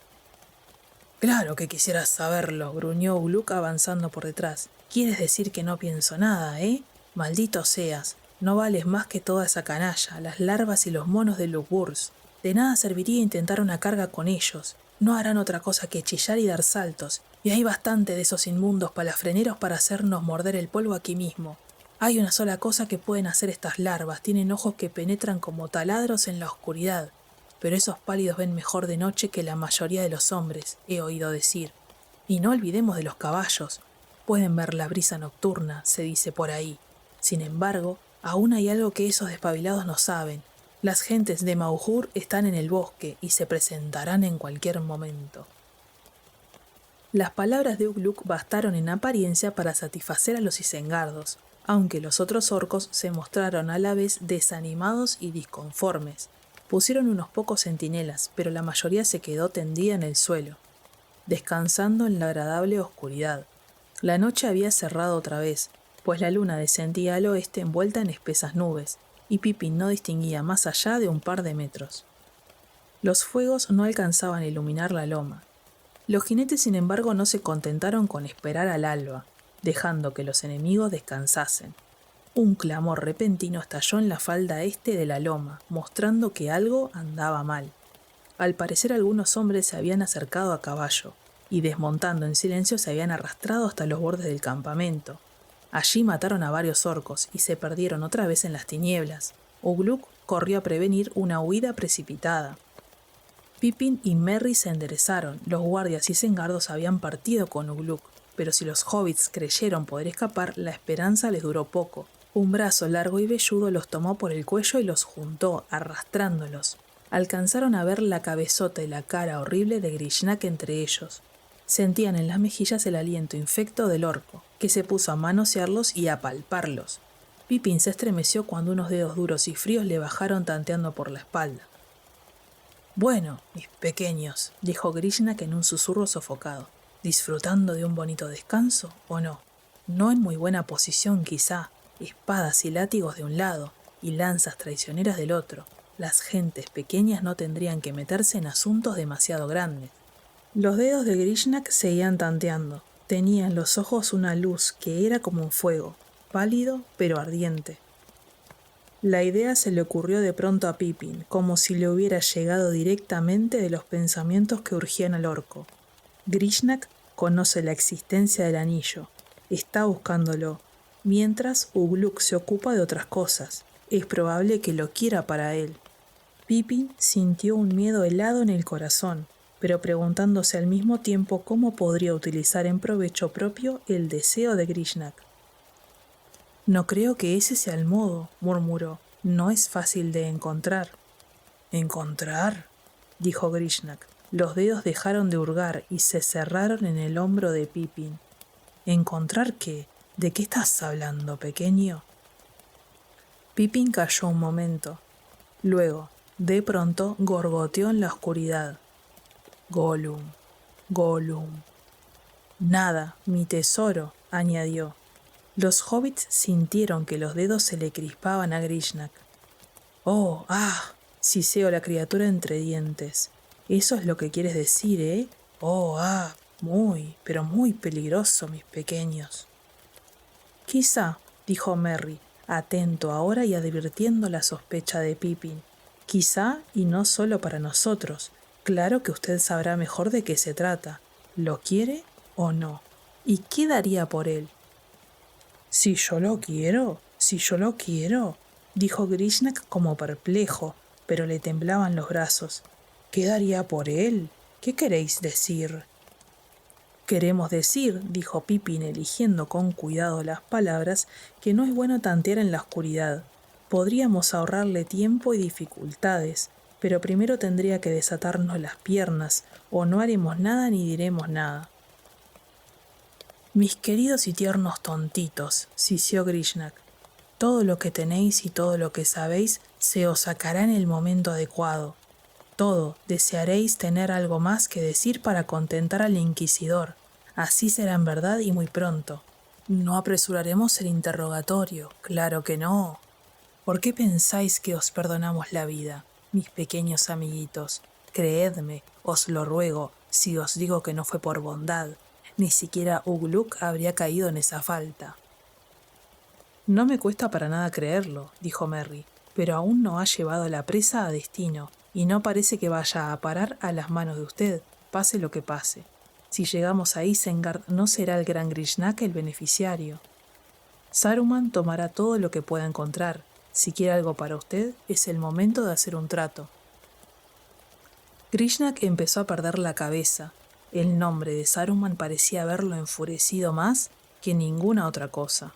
«Claro que quisieras saberlo», gruñó Ugluk avanzando por detrás. «¿Quieres decir que no pienso nada, Maldito seas. No vales más que toda esa canalla, las larvas y los monos de Lugwurst. De nada serviría intentar una carga con ellos. No harán otra cosa que chillar y dar saltos, y hay bastante de esos inmundos palafreneros para hacernos morder el polvo aquí mismo. Hay una sola cosa que pueden hacer estas larvas, tienen ojos que penetran como taladros en la oscuridad, pero esos pálidos ven mejor de noche que la mayoría de los hombres, he oído decir. Y no olvidemos de los caballos, pueden ver la brisa nocturna, se dice por ahí. Sin embargo, aún hay algo que esos despabilados no saben. Las gentes de Maughur están en el bosque y se presentarán en cualquier momento». Las palabras de Ugluk bastaron en apariencia para satisfacer a los isengardos, aunque los otros orcos se mostraron a la vez desanimados y disconformes. Pusieron unos pocos centinelas, pero la mayoría se quedó tendida en el suelo, descansando en la agradable oscuridad. La noche había cerrado otra vez, pues la luna descendía al oeste envuelta en espesas nubes, y Pippin no distinguía más allá de un par de metros. Los fuegos no alcanzaban a iluminar la loma. Los jinetes, sin embargo, no se contentaron con esperar al alba, dejando que los enemigos descansasen. Un clamor repentino estalló en la falda este de la loma, mostrando que algo andaba mal. Al parecer algunos hombres se habían acercado a caballo, y desmontando en silencio se habían arrastrado hasta los bordes del campamento. Allí mataron a varios orcos y se perdieron otra vez en las tinieblas. Ugluk corrió a prevenir una huida precipitada. Pippin y Merry se enderezaron. Los guardias isengardos habían partido con Ugluk, pero si los hobbits creyeron poder escapar, la esperanza les duró poco. Un brazo largo y velludo los tomó por el cuello y los juntó, arrastrándolos. Alcanzaron a ver la cabezota y la cara horrible de Grishnak entre ellos. Sentían en las mejillas el aliento infecto del orco, que se puso a manosearlos y a palparlos. Pippin se estremeció cuando unos dedos duros y fríos le bajaron tanteando por la espalda. Bueno, mis pequeños, dijo Grishnak en un susurro sofocado, ¿disfrutando de un bonito descanso o no? No en muy buena posición quizá, espadas y látigos de un lado y lanzas traicioneras del otro. Las gentes pequeñas no tendrían que meterse en asuntos demasiado grandes. Los dedos de Grishnak seguían tanteando. Tenía en los ojos una luz que era como un fuego, pálido pero ardiente. La idea se le ocurrió de pronto a Pippin, como si le hubiera llegado directamente de los pensamientos que urgían al orco. Grishnak conoce la existencia del anillo, está buscándolo, mientras Ugluk se ocupa de otras cosas. Es probable que lo quiera para él. Pippin sintió un miedo helado en el corazón, pero preguntándose al mismo tiempo cómo podría utilizar en provecho propio el deseo de Grishnak. No creo que ese sea el modo, murmuró. No es fácil de encontrar. ¿Encontrar? Dijo Grishnak. Los dedos dejaron de hurgar y se cerraron en el hombro de Pippin. ¿Encontrar qué? ¿De qué estás hablando, pequeño? Pippin calló un momento. Luego, de pronto, gorgoteó en la oscuridad. Gollum, Gollum. Nada, mi tesoro, añadió. Los hobbits sintieron que los dedos se le crispaban a Grishnak. «Oh, ah», siseó la criatura entre dientes. «Eso es lo que quieres decir, ¿eh? Oh, ah, muy, pero muy peligroso, mis pequeños». «Quizá», dijo Merry, atento ahora y advirtiendo la sospecha de Pippin. «Quizá, y no solo para nosotros. Claro que usted sabrá mejor de qué se trata. ¿Lo quiere o no? ¿Y qué daría por él?» Si yo lo quiero, dijo Grishnak como perplejo, pero le temblaban los brazos. ¿Qué daría por él? ¿Qué queréis decir? Queremos decir, dijo Pippin eligiendo con cuidado las palabras, que no es bueno tantear en la oscuridad. Podríamos ahorrarle tiempo y dificultades, pero primero tendría que desatarnos las piernas, o no haremos nada ni diremos nada. Mis queridos y tiernos tontitos, siseó Grishnak, todo lo que tenéis y todo lo que sabéis se os sacará en el momento adecuado. Todo desearéis tener algo más que decir para contentar al inquisidor. Así será en verdad y muy pronto. No apresuraremos el interrogatorio, claro que no. ¿Por qué pensáis que os perdonamos la vida, mis pequeños amiguitos? Creedme, os lo ruego, si os digo que no fue por bondad. Ni siquiera Ugluk habría caído en esa falta. No me cuesta para nada creerlo, dijo Merry, pero aún no ha llevado la presa a destino, y no parece que vaya a parar a las manos de usted, pase lo que pase. Si llegamos a Isengard, no será el gran Grishnak el beneficiario. Saruman tomará todo lo que pueda encontrar. Si quiere algo para usted, es el momento de hacer un trato. Grishnak empezó a perder la cabeza. El nombre de Saruman parecía haberlo enfurecido más que ninguna otra cosa.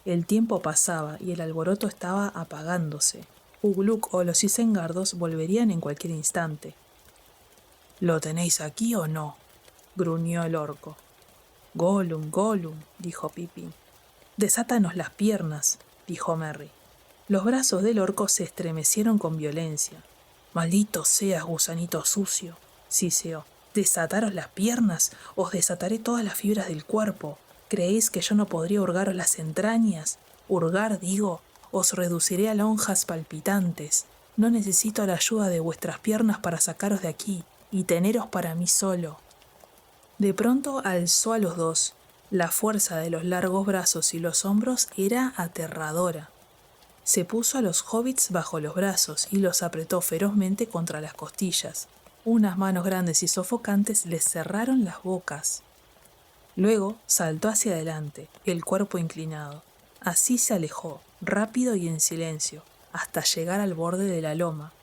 El tiempo pasaba y el alboroto estaba apagándose. Ugluk o los Isengardos volverían en cualquier instante. ¿Lo tenéis aquí o no?, gruñó el orco. Gollum, Gollum, dijo Pippin. Desátanos las piernas, dijo Merry. Los brazos del orco se estremecieron con violencia. Maldito seas, gusanito sucio, siseó. ¿Desataros las piernas? Os desataré todas las fibras del cuerpo. ¿Creéis que yo no podría hurgaros las entrañas? Hurgar, digo, os reduciré a lonjas palpitantes. No necesito la ayuda de vuestras piernas para sacaros de aquí y teneros para mí solo. De pronto alzó a los dos. La fuerza de los largos brazos y los hombros era aterradora. Se puso a los hobbits bajo los brazos y los apretó ferozmente contra las costillas. Unas manos grandes y sofocantes les cerraron las bocas. Luego saltó hacia adelante, el cuerpo inclinado. Así se alejó, rápido y en silencio, hasta llegar al borde de la loma.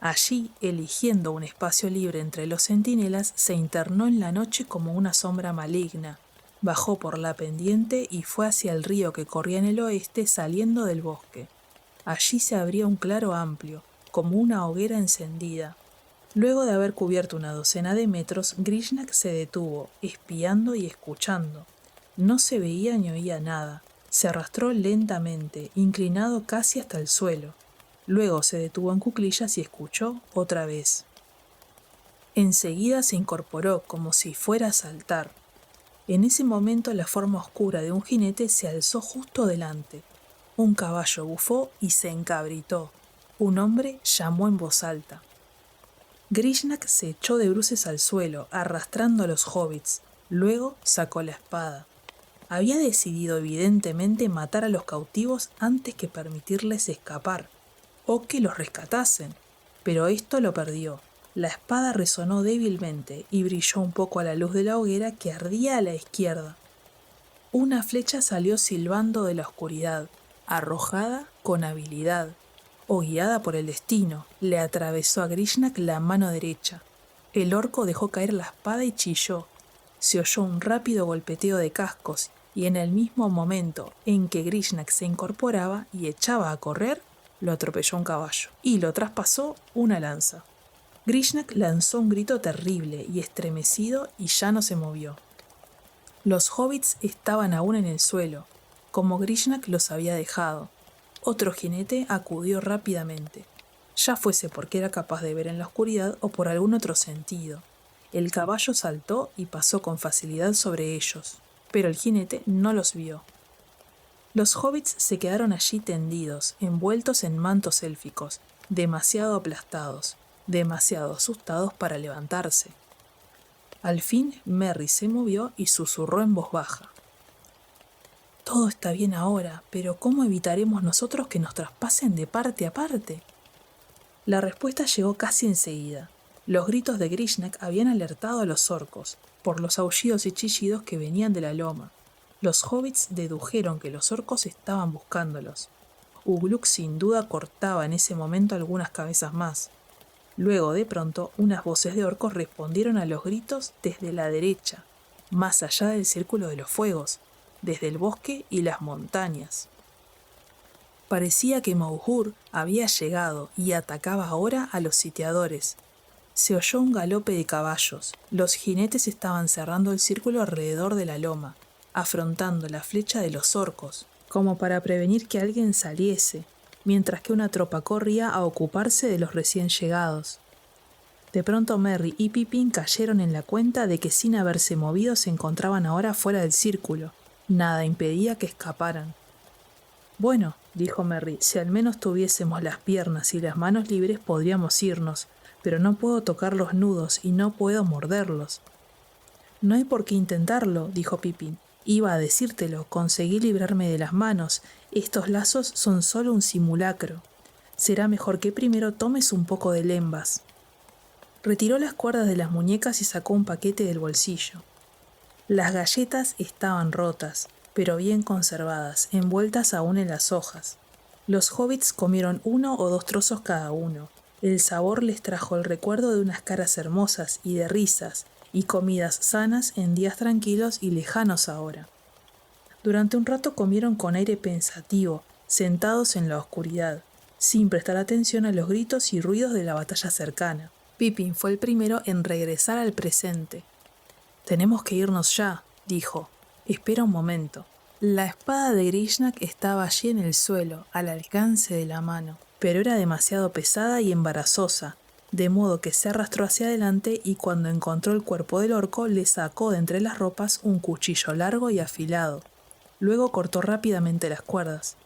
Allí, eligiendo un espacio libre entre los centinelas, se internó en la noche como una sombra maligna. Bajó por la pendiente y fue hacia el río que corría en el oeste saliendo del bosque. Allí se abría un claro amplio, como una hoguera encendida. Luego de haber cubierto una docena de metros, Grishnak se detuvo, espiando y escuchando. No se veía ni oía nada. Se arrastró lentamente, inclinado casi hasta el suelo. Luego se detuvo en cuclillas y escuchó otra vez. Enseguida se incorporó como si fuera a saltar. En ese momento la forma oscura de un jinete se alzó justo delante. Un caballo bufó y se encabritó. Un hombre llamó en voz alta. Grishnak se echó de bruces al suelo, arrastrando a los hobbits. Luego sacó la espada. Había decidido evidentemente matar a los cautivos antes que permitirles escapar, o que los rescatasen, pero esto lo perdió. La espada resonó débilmente y brilló un poco a la luz de la hoguera que ardía a la izquierda. Una flecha salió silbando de la oscuridad, arrojada con habilidad, o guiada por el destino, le atravesó a Grishnak la mano derecha. El orco dejó caer la espada y chilló. Se oyó un rápido golpeteo de cascos y en el mismo momento en que Grishnak se incorporaba y echaba a correr, lo atropelló un caballo y lo traspasó una lanza. Grishnak lanzó un grito terrible y estremecido y ya no se movió. Los hobbits estaban aún en el suelo, como Grishnak los había dejado. Otro jinete acudió rápidamente, ya fuese porque era capaz de ver en la oscuridad o por algún otro sentido. El caballo saltó y pasó con facilidad sobre ellos, pero el jinete no los vio. Los hobbits se quedaron allí tendidos, envueltos en mantos élficos, demasiado aplastados, demasiado asustados para levantarse. Al fin Merry se movió y susurró en voz baja. Todo está bien ahora, pero ¿cómo evitaremos nosotros que nos traspasen de parte a parte? La respuesta llegó casi enseguida. Los gritos de Grishnak habían alertado a los orcos, por los aullidos y chillidos que venían de la loma. Los hobbits dedujeron que los orcos estaban buscándolos. Ugluk sin duda cortaba en ese momento algunas cabezas más. Luego, de pronto, unas voces de orcos respondieron a los gritos desde la derecha, más allá del círculo de los fuegos, desde el bosque y las montañas. Parecía que Maughur había llegado y atacaba ahora a los sitiadores. Se oyó un galope de caballos. Los jinetes estaban cerrando el círculo alrededor de la loma, afrontando la flecha de los orcos, como para prevenir que alguien saliese, mientras que una tropa corría a ocuparse de los recién llegados. De pronto Merry y Pippin cayeron en la cuenta de que sin haberse movido se encontraban ahora fuera del círculo. Nada impedía que escaparan. Bueno, dijo Merry, si al menos tuviésemos las piernas y las manos libres podríamos irnos, pero no puedo tocar los nudos y no puedo morderlos. No hay por qué intentarlo, dijo Pippin. Iba a decírtelo, conseguí librarme de las manos. Estos lazos son solo un simulacro. Será mejor que primero tomes un poco de lembas. Retiró las cuerdas de las muñecas y sacó un paquete del bolsillo. Las galletas estaban rotas, pero bien conservadas, envueltas aún en las hojas. Los hobbits comieron 1 o 2 trozos cada uno. El sabor les trajo el recuerdo de unas caras hermosas y de risas, y comidas sanas en días tranquilos y lejanos ahora. Durante un rato comieron con aire pensativo, sentados en la oscuridad, sin prestar atención a los gritos y ruidos de la batalla cercana. Pippin fue el primero en regresar al presente. «Tenemos que irnos ya», dijo. «Espera un momento». La espada de Grishnak estaba allí en el suelo, al alcance de la mano, pero era demasiado pesada y embarazosa, de modo que se arrastró hacia adelante y cuando encontró el cuerpo del orco le sacó de entre las ropas un cuchillo largo y afilado. Luego cortó rápidamente las cuerdas.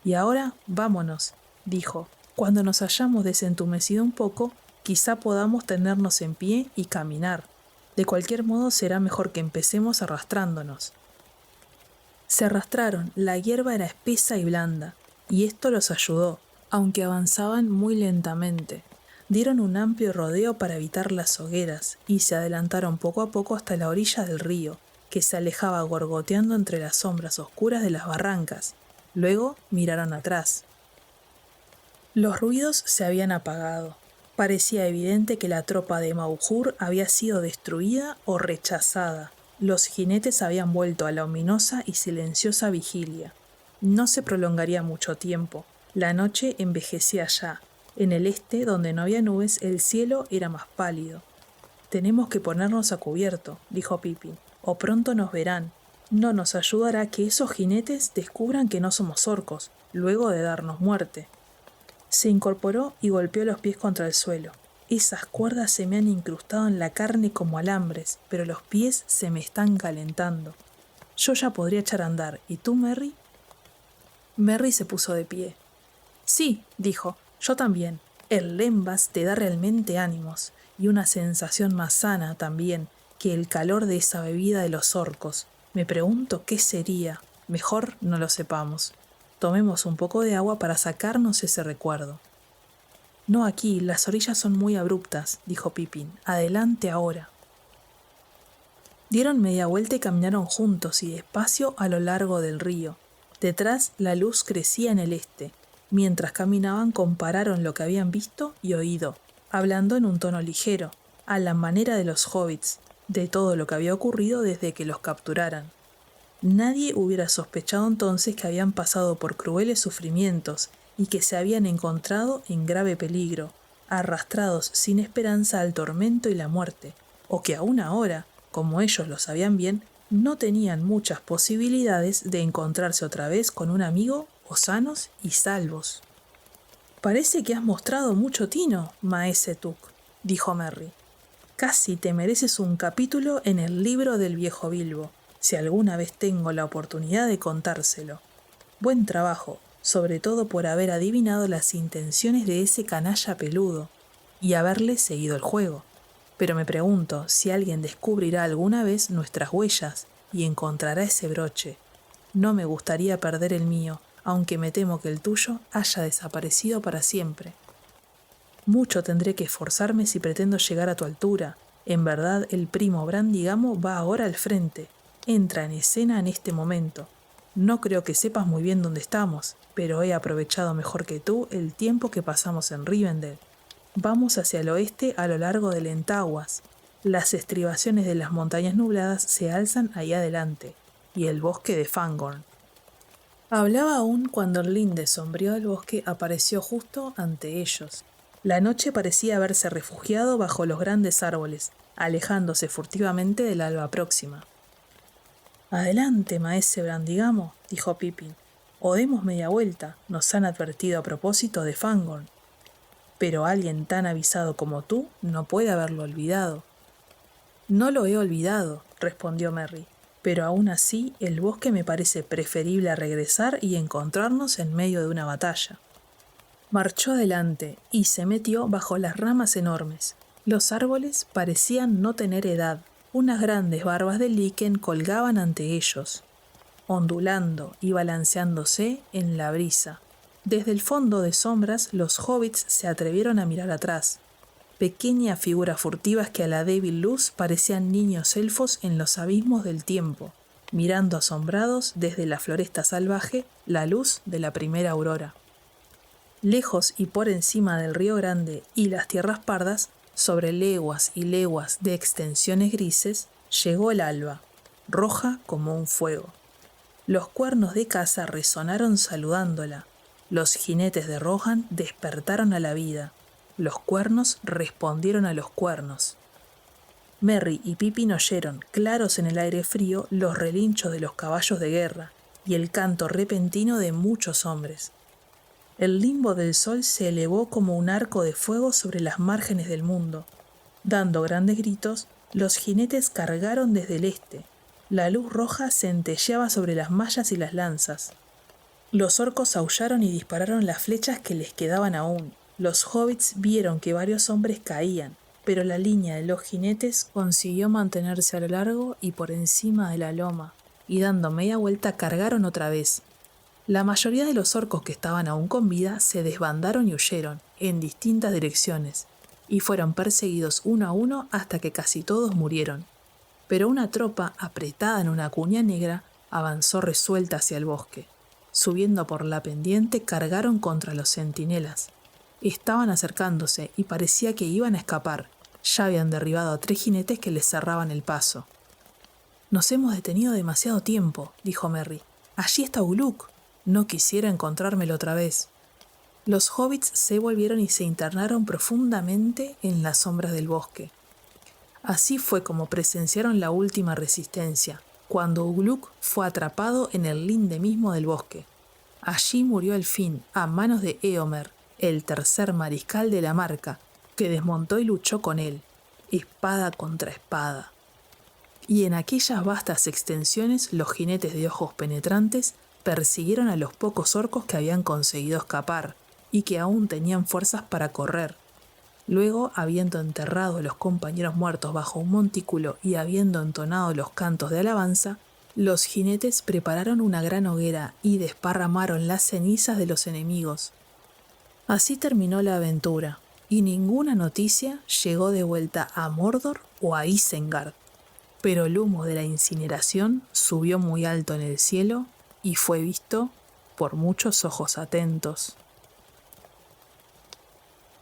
«Y ahora, vámonos», dijo. «Cuando nos hayamos desentumecido un poco, quizá podamos tenernos en pie y caminar. De cualquier modo será mejor que empecemos arrastrándonos». Se arrastraron, la hierba era espesa y blanda, y esto los ayudó, aunque avanzaban muy lentamente. Dieron un amplio rodeo para evitar las hogueras, y se adelantaron poco a poco hasta la orilla del río, que se alejaba gorgoteando entre las sombras oscuras de las barrancas. Luego miraron atrás. Los ruidos se habían apagado. Parecía evidente que la tropa de Maughur había sido destruida o rechazada. Los jinetes habían vuelto a la ominosa y silenciosa vigilia. No se prolongaría mucho tiempo. La noche envejecía ya. En el este, donde no había nubes, el cielo era más pálido. «Tenemos que ponernos a cubierto», dijo Pippin, «o pronto nos verán. No nos ayudará que esos jinetes descubran que no somos orcos, luego de darnos muerte». Se incorporó y golpeó los pies contra el suelo. Esas cuerdas se me han incrustado en la carne como alambres, pero los pies se me están calentando. Yo ya podría echar a andar. ¿Y tú, Merry? Merry se puso de pie. Sí, dijo, yo también. El lembas te da realmente ánimos, y una sensación más sana también que el calor de esa bebida de los orcos. Me pregunto qué sería. Mejor no lo sepamos. Tomemos un poco de agua para sacarnos ese recuerdo. No aquí, las orillas son muy abruptas, dijo Pippin. Adelante ahora. Dieron media vuelta y caminaron juntos y despacio a lo largo del río. Detrás la luz crecía en el este. Mientras caminaban compararon lo que habían visto y oído, hablando en un tono ligero, a la manera de los hobbits, de todo lo que había ocurrido desde que los capturaran. Nadie hubiera sospechado entonces que habían pasado por crueles sufrimientos y que se habían encontrado en grave peligro, arrastrados sin esperanza al tormento y la muerte, o que aún ahora, como ellos lo sabían bien, no tenían muchas posibilidades de encontrarse otra vez con un amigo o sanos y salvos. «Parece que has mostrado mucho tino, maese Tuck», dijo Merry. «Casi te mereces un capítulo en el libro del viejo Bilbo, si alguna vez tengo la oportunidad de contárselo. Buen trabajo, sobre todo por haber adivinado las intenciones de ese canalla peludo y haberle seguido el juego. Pero me pregunto si alguien descubrirá alguna vez nuestras huellas y encontrará ese broche. No me gustaría perder el mío, aunque me temo que el tuyo haya desaparecido para siempre. Mucho tendré que esforzarme si pretendo llegar a tu altura. En verdad, el primo Brandigamo va ahora al frente. Entra en escena en este momento. No creo que sepas muy bien dónde estamos, pero he aprovechado mejor que tú el tiempo que pasamos en Rivendell. Vamos hacia el oeste a lo largo del Entaguas. Las estribaciones de las montañas nubladas se alzan ahí adelante, y el bosque de Fangorn. Hablaba aún cuando el linde sombrío del bosque apareció justo ante ellos. La noche parecía haberse refugiado bajo los grandes árboles, alejándose furtivamente del alba próxima. «Adelante, maese Brandigamo», dijo Pippin. «O demos media vuelta, nos han advertido a propósito de Fangorn». «Pero alguien tan avisado como tú no puede haberlo olvidado». «No lo he olvidado», respondió Merry, «pero aún así el bosque me parece preferible a regresar y encontrarnos en medio de una batalla». Marchó adelante y se metió bajo las ramas enormes. Los árboles parecían no tener edad. Unas grandes barbas de liquen colgaban ante ellos, ondulando y balanceándose en la brisa. Desde el fondo de sombras los hobbits se atrevieron a mirar atrás. Pequeñas figuras furtivas que a la débil luz parecían niños elfos en los abismos del tiempo, mirando asombrados desde la floresta salvaje la luz de la primera aurora. Lejos y por encima del río Grande y las tierras pardas, sobre leguas y leguas de extensiones grises, llegó el alba, roja como un fuego. Los cuernos de caza resonaron saludándola. Los jinetes de Rohan despertaron a la vida. Los cuernos respondieron a los cuernos. Merry y Pippin oyeron, claros en el aire frío, los relinchos de los caballos de guerra y el canto repentino de muchos hombres. El limbo del sol se elevó como un arco de fuego sobre las márgenes del mundo. Dando grandes gritos, los jinetes cargaron desde el este. La luz roja centelleaba sobre las mallas y las lanzas. Los orcos aullaron y dispararon las flechas que les quedaban aún. Los hobbits vieron que varios hombres caían, pero la línea de los jinetes consiguió mantenerse a lo largo y por encima de la loma, y dando media vuelta cargaron otra vez. La mayoría de los orcos que estaban aún con vida se desbandaron y huyeron, en distintas direcciones, y fueron perseguidos uno a uno hasta que casi todos murieron. Pero una tropa, apretada en una cuña negra, avanzó resuelta hacia el bosque. Subiendo por la pendiente, cargaron contra los centinelas. Estaban acercándose y parecía que iban a escapar. Ya habían derribado a 3 jinetes que les cerraban el paso. «Nos hemos detenido demasiado tiempo», dijo Merry. «Allí está Uluk. No quisiera encontrármelo otra vez». Los hobbits se volvieron y se internaron profundamente en las sombras del bosque. Así fue como presenciaron la última resistencia, cuando Ugluk fue atrapado en el linde mismo del bosque. Allí murió al fin, a manos de Éomer, el tercer mariscal de la Marca, que desmontó y luchó con él, espada contra espada. Y en aquellas vastas extensiones los jinetes de ojos penetrantes persiguieron a los pocos orcos que habían conseguido escapar y que aún tenían fuerzas para correr. Luego, habiendo enterrado a los compañeros muertos bajo un montículo y habiendo entonado los cantos de alabanza, los jinetes prepararon una gran hoguera y desparramaron las cenizas de los enemigos. Así terminó la aventura, y ninguna noticia llegó de vuelta a Mordor o a Isengard. Pero el humo de la incineración subió muy alto en el cielo y fue visto por muchos ojos atentos.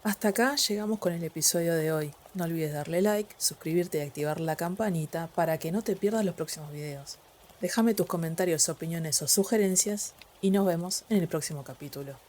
Hasta acá llegamos con el episodio de hoy. No olvides darle like, suscribirte y activar la campanita para que no te pierdas los próximos videos. Déjame tus comentarios, opiniones o sugerencias y nos vemos en el próximo capítulo.